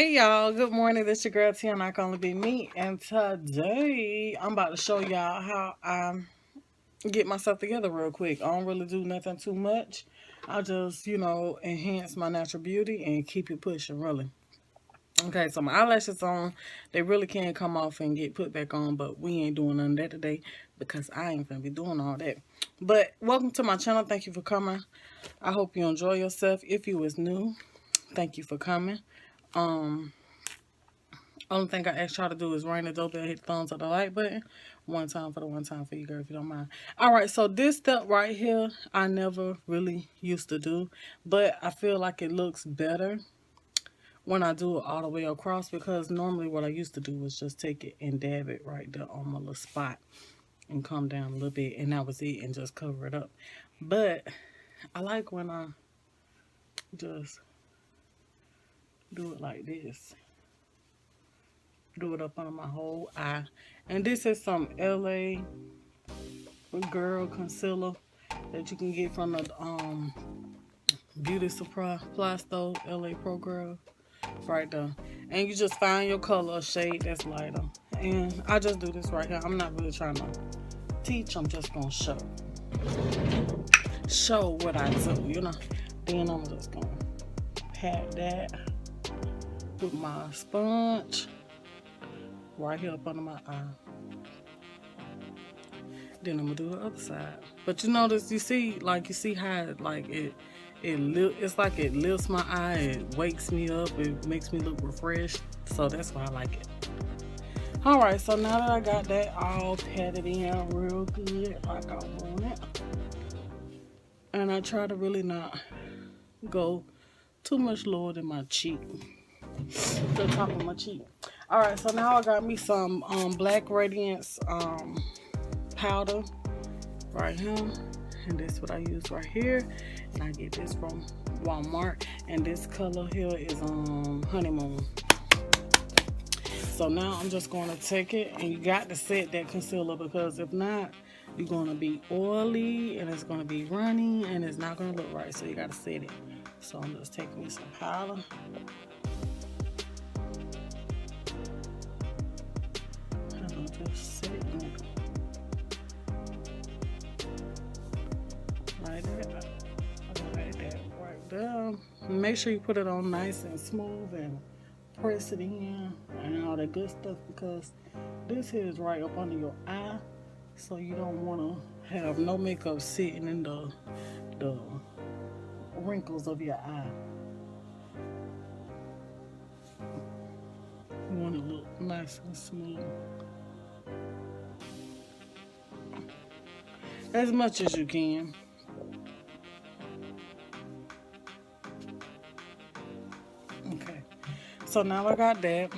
Hey y'all, good morning. This your girl T, and I can only be me. And today I'm about to show y'all how I get myself together real quick. I don't really do nothing too much. I just, enhance my natural beauty and keep it pushing really. Okay, so my eyelashes on, they really can come off and get put back on, but we ain't doing none of that today because I ain't gonna be doing all that. But welcome to my channel. Thank you for coming. I hope you enjoy yourself. If you was new, thank you for coming. Only thing I ask y'all to do is ring the doorbell, hit the thumbs up the like button. One time for you, girl, if you don't mind. All right, so this step right here, I never really used to do, but I feel like it looks better when I do it all the way across, because normally what I used to do was just take it and dab it right there on my little spot and come down a little bit, and that was it, and just cover it up. But I like when I just do it like this. Do it up under my whole eye. And this is some LA Girl concealer that you can get from the beauty supply store, LA Pro Girl, right there. And you just find your color, a shade that's lighter. And I just do this right here. I'm not really trying to teach. I'm just gonna show what I do, Then I'm just gonna pat that with my sponge right here up under my eye. Then I'm gonna do the other side. But you notice, you see how it's like it lifts my eye, it wakes me up, it makes me look refreshed. So that's why I like it. Alright, so now that I got that all patted in real good like I want it, and I try to really not go too much lower than my cheek, the top of my cheek. Alright, so now I got me some Black Radiance powder right here, and this is what I use right here, and I get this from Walmart, and this color here is honeymoon. So now I'm just going to take it, and you got to set that concealer, because if not, you're going to be oily and it's going to be runny and it's not going to look right. So you got to set it. So I'm just taking me some powder. And I'm just setting it like that. Like that right there. Make sure you put it on nice and smooth and press it in and all that good stuff, because this here is right up under your eye, so you don't want to have no makeup sitting in the wrinkles of your eye. You want it to look nice and smooth as much as you can. Okay, so now I got that,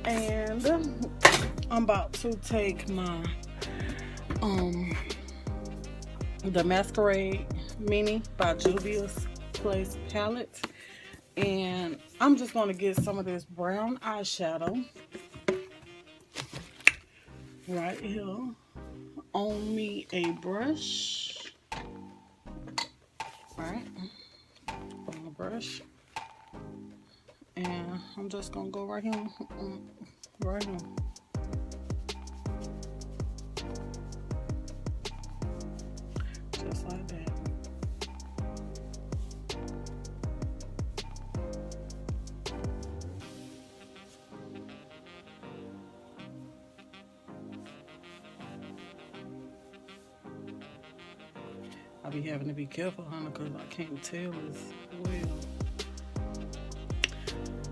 and I'm about to take my the Masquerade Mini by Juvia's Place palette, and I'm just going to get some of this brown eyeshadow right here on me a brush, right on the brush, and I'm just going to go right here, right here. Just like that. I be having to be careful, honey, because I can't tell as well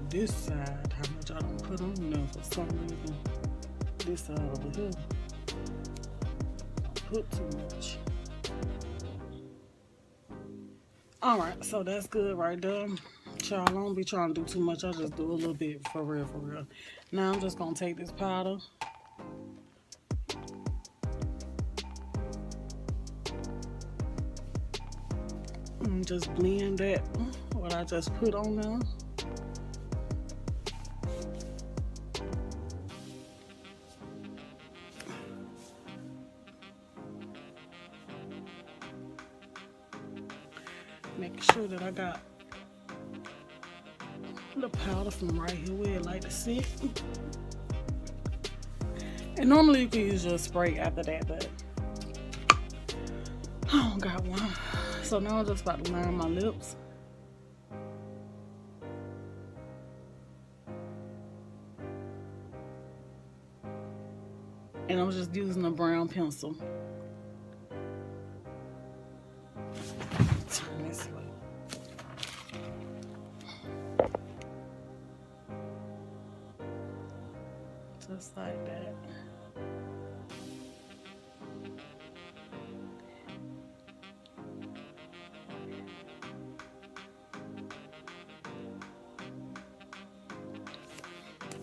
this side how much I don't put on there. For some reason, this side over here, I put too much. Alright, so that's good right there. Child, I don't be trying to do too much. I just do a little bit for real, for real. Now I'm just going to take this powder and just blend that, what I just put on there. Making sure that I got the powder from right here where it like to sit. And normally you can use your spray after that, but I don't got one. So now I'm just about to line my lips. And I'm just using a brown pencil. Turn this way. Just like that.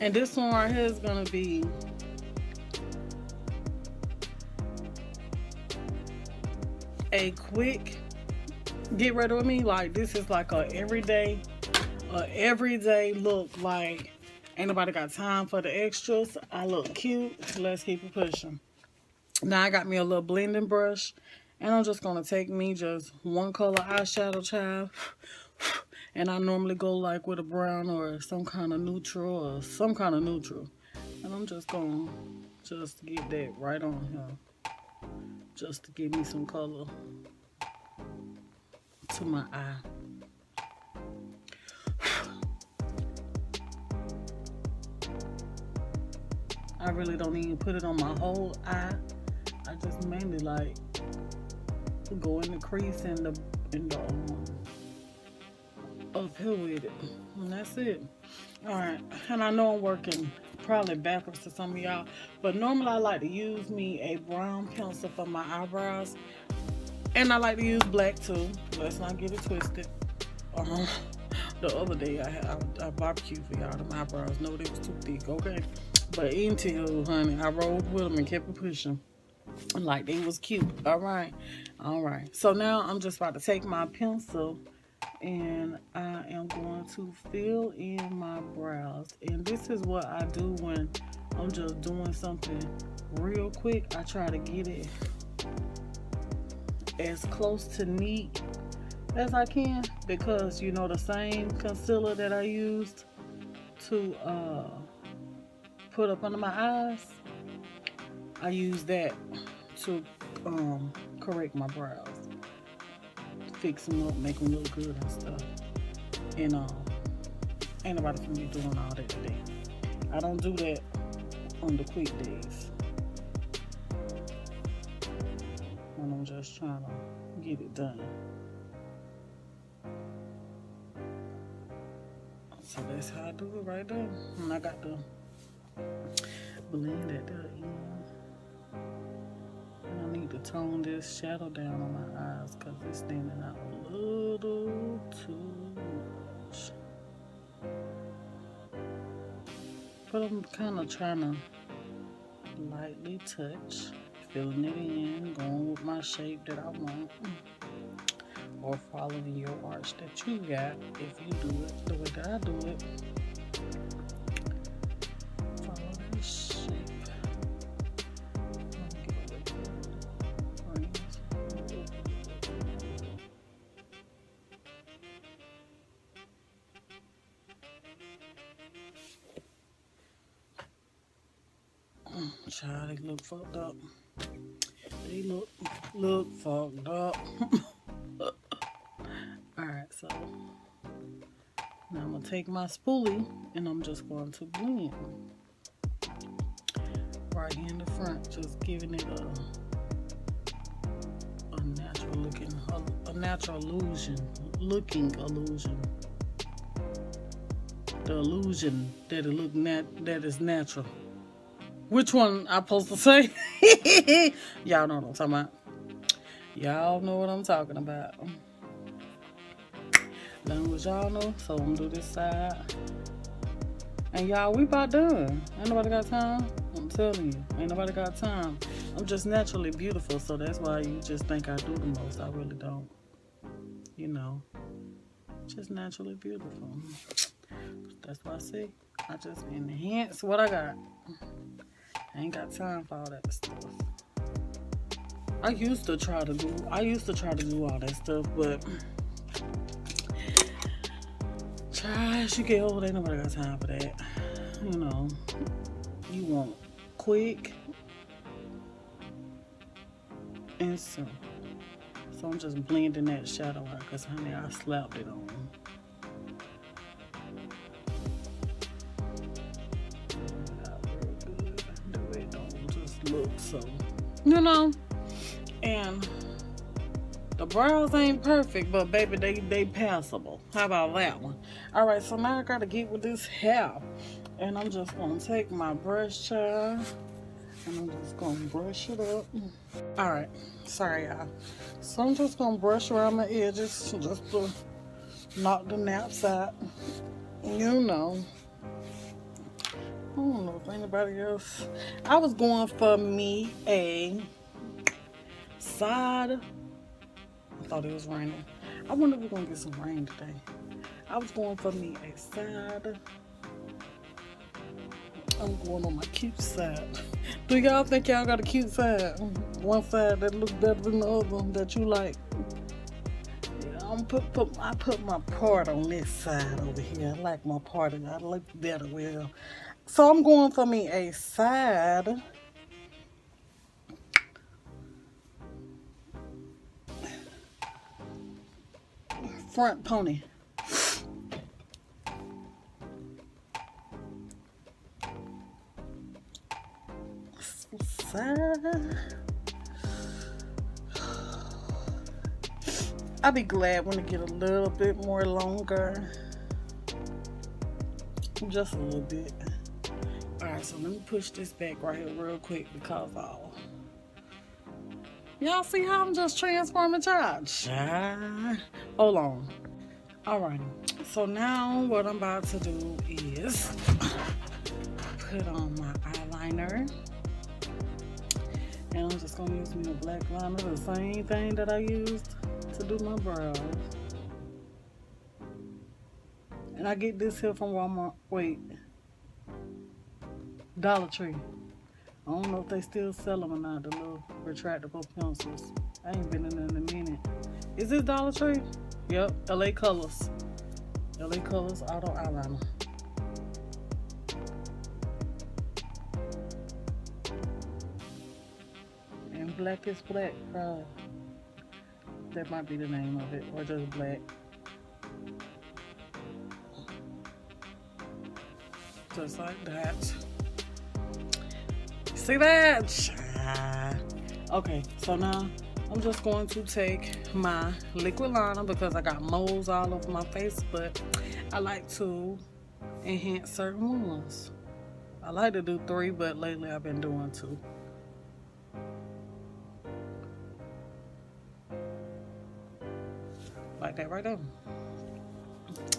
And this one right here is gonna be a quick get ready with me. Like, this is like a everyday look. Like, ain't nobody got time for the extras. I look cute. Let's keep it pushing. Now I got me a little blending brush, and I'm just gonna take me just one color eyeshadow, child. And I normally go like with a brown or some kind of neutral. And I'm just gonna just get that right on here, just to give me some color to my eye. I really don't even put it on my whole eye. I just mainly like go in the crease and the up here with it, and that's it. All right, and I know I'm working probably backwards to some of y'all, but normally I like to use me a brown pencil for my eyebrows, and I like to use black too. Let's not get it twisted. The other day I barbecued for y'all. Them eyebrows, no, they was too thick. Okay, but until, honey, I rolled with them and kept it pushing like they was cute. All right. So now I'm just about to take my pencil, and I am going to fill in my brows. And this is what I do when I'm just doing something real quick. I try to get it as close to neat as I can, because you know the same concealer that I used to put up under my eyes, I use that to correct my brows, fix them up, make them look good and stuff. And ain't nobody can be doing all that today. I don't do that on the quick days when I'm just trying to get it done. So that's how I do it right there. And I got to blend at the end. And I need to tone this shadow down on my eyes because it's standing out a little too much. But I'm kind of trying to lightly touch, filling it in, going with my shape that I want, or following your arch that you got. If you do it the way that I do it, follow this shape. Child, they look fucked up. They look fucked up. Alright, so now I'm gonna take my spoolie and I'm just going to blend right here in the front, just giving it a natural looking illusion. The illusion that that is natural. Which one I supposed to say? Y'all know what I'm talking about. Y'all know what I'm talking about. Done what y'all know, so I'm gonna do this side. And y'all, we about done. Ain't nobody got time. I'm telling you, ain't nobody got time. I'm just naturally beautiful, so that's why you just think I do the most. I really don't. You know, just naturally beautiful. That's why I say I just enhance what I got. I ain't got time for all that stuff. I used to try to do all that stuff, but Try as you get old, ain't nobody got time for that. You know, you want quick and simple. So I'm just blending that shadow out because, honey, I slapped it on. Not real good. The way it don't just look so, you know. And the brows ain't perfect, but baby, they passable. How about that one? All right, so now I gotta get with this hair, and I'm just gonna take my brush, child, and I'm just gonna brush it up. All right, sorry y'all. So I'm just gonna brush around my edges just to knock the naps out. You know. I don't know if anybody else. I was going for me a side. I thought it was raining. I wonder if we're gonna get some rain today. I was going for me a side. I'm going on my cute side. Do y'all think y'all got a cute side? One side that looks better than the other that you like? Yeah, I put my part on this side over here. I like my part. I look better with. So I'm going for me a side. Front pony. Side. I'll be glad when it get a little bit more longer. Just a little bit. Alright, so let me push this back right here real quick because y'all see how I'm just transforming child? Hold on. Alright, so now what I'm about to do is put on my eyeliner. And I'm just gonna use me a black liner, the same thing that I used to do my brows. And I get this here from Walmart. Wait. Dollar Tree. I don't know if they still sell them or not, the little retractable pencils. I ain't been in there in a minute. Is this Dollar Tree? Yep, LA Colors. LA Colors Auto Eyeliner. And Black is Black. That might be the name of it, or just black. Just like that. See that? Okay, so now I'm just going to take my liquid liner because I got moles all over my face, but I like to enhance certain ones. I like to do 3, but lately I've been doing 2. Like that right there.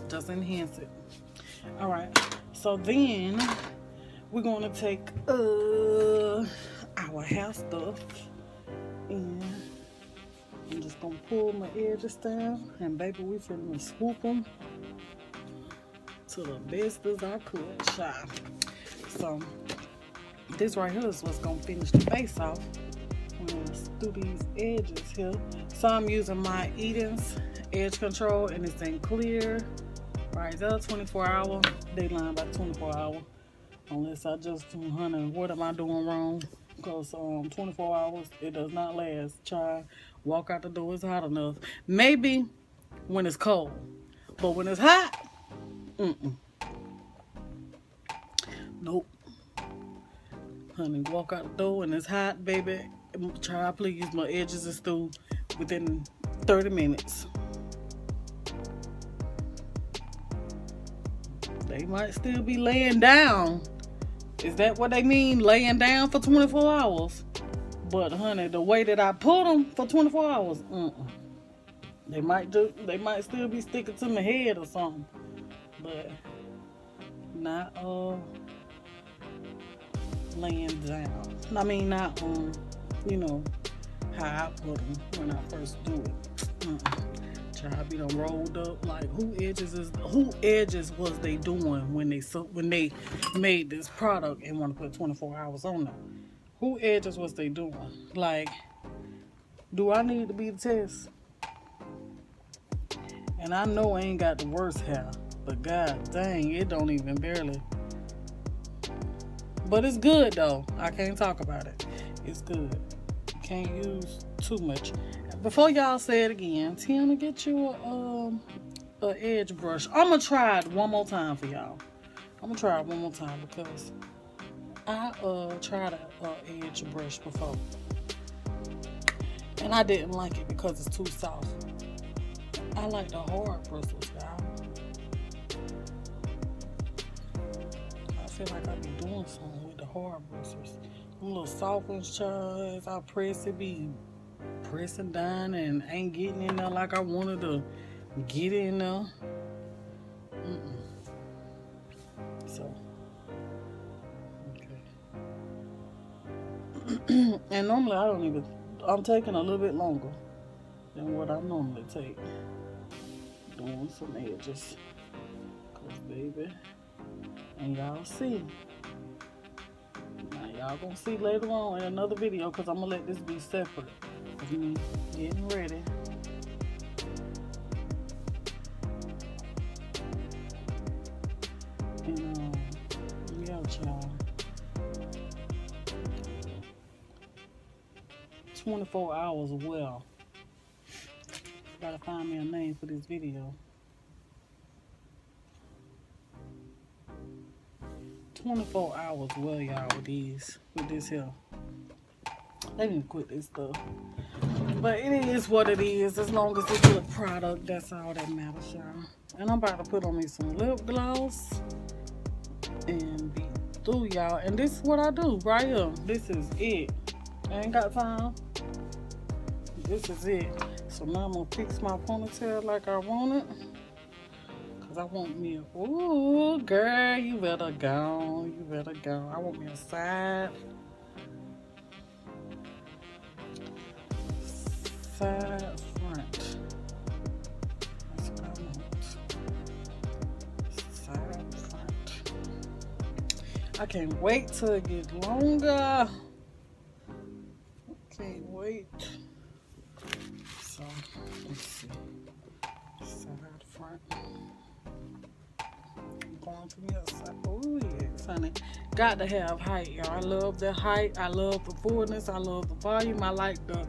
Just enhance it. All right, so then we're gonna take our hair stuff, and I'm just gonna pull my edges down, and baby, we finna swoop them to the best as I could, child. So this right here is what's gonna finish the face off. I'm gonna do these edges here. So I'm using my Eden's Edge Control, and it's in clear. Right there, 24 hour. They line by 24 hour. Unless I just, honey, what am I doing wrong? Because 24 hours, it does not last. Child, walk out the door, it's hot enough. Maybe when it's cold. But when it's hot, nope. Honey, walk out the door and it's hot, baby. Try, please, my edges is through within 30 minutes. They might still be laying down. Is that what they mean? Laying down for 24 hours? But honey, the way that I put them for 24 hours, they might still be sticking to my head or something. But not laying down. I mean, not you know how I put them when I first do it. Child be done rolled up. Like who edges was they doing when they made this product and want to put 24 hours on them? Who edges was they doing? Like, do I need to be the test? And I know I ain't got the worst hair. But god dang, it don't even barely. But it's good though. I can't talk about it. It's good. You can't use too much. Before y'all say it again, Tiana, get you a edge brush. I'm gonna try it one more time for y'all. I'm gonna try it one more time because I tried a edge brush before and I didn't like it because it's too soft. I like the hard bristles, y'all. I feel like I be doing something with the hard bristles. Them little soft ones, child, as I press it, be pressing down and ain't getting in there like I wanted to get in there. So, okay. And normally I don't even, I'm taking a little bit longer than what I normally take. Doing some edges. Cause baby, and y'all see. Now y'all gonna see later on in another video because I'm gonna let this be separate of me getting ready. And yeah, y'all. 24 hours well. Gotta find me a name for this video. 24 hours well, y'all, with this here. They need to quit this stuff. But it is what it is. As long as it's a good product, that's all that matters, y'all. And I'm about to put on me some lip gloss and be through, y'all. And this is what I do right here. This is it. I ain't got time. This is it. So now I'm gonna fix my ponytail like I want it. Cause I want me a, ooh, girl, you better go. You better go. I want me a side front. That's what I want. Side front. I can't wait till it gets longer. Can't wait. So let's see. Side front. I'm going to the other side. Oh yes, honey. Got to have height, y'all. I love the height. I love the fullness. I love the volume. I like the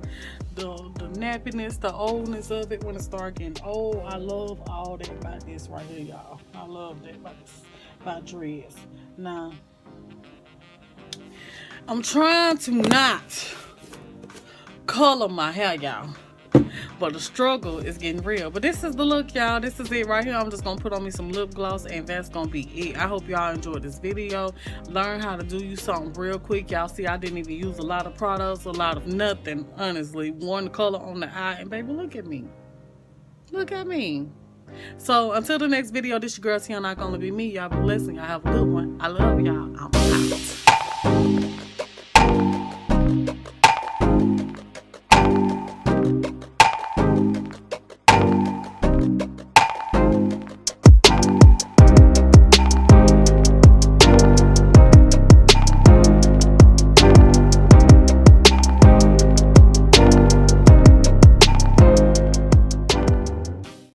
nappiness, the oldness of it when it starts getting old. I love all that about this right here, y'all. I love that about this, about dreads. Now, I'm trying to not color my hair, y'all, but the struggle is getting real. But this is the look, y'all. This is it right here. I'm just gonna put on me some lip gloss and that's gonna be it. I hope y'all enjoyed this video. Learn how to do you something real quick. Y'all see I didn't even use a lot of products, a lot of nothing, honestly. One color on the eye, and baby, look at me. Look at me. So until the next video, this your girl Tiana, gonna be me. Y'all be blessed. Y'all have a good one. I love y'all. I'm out.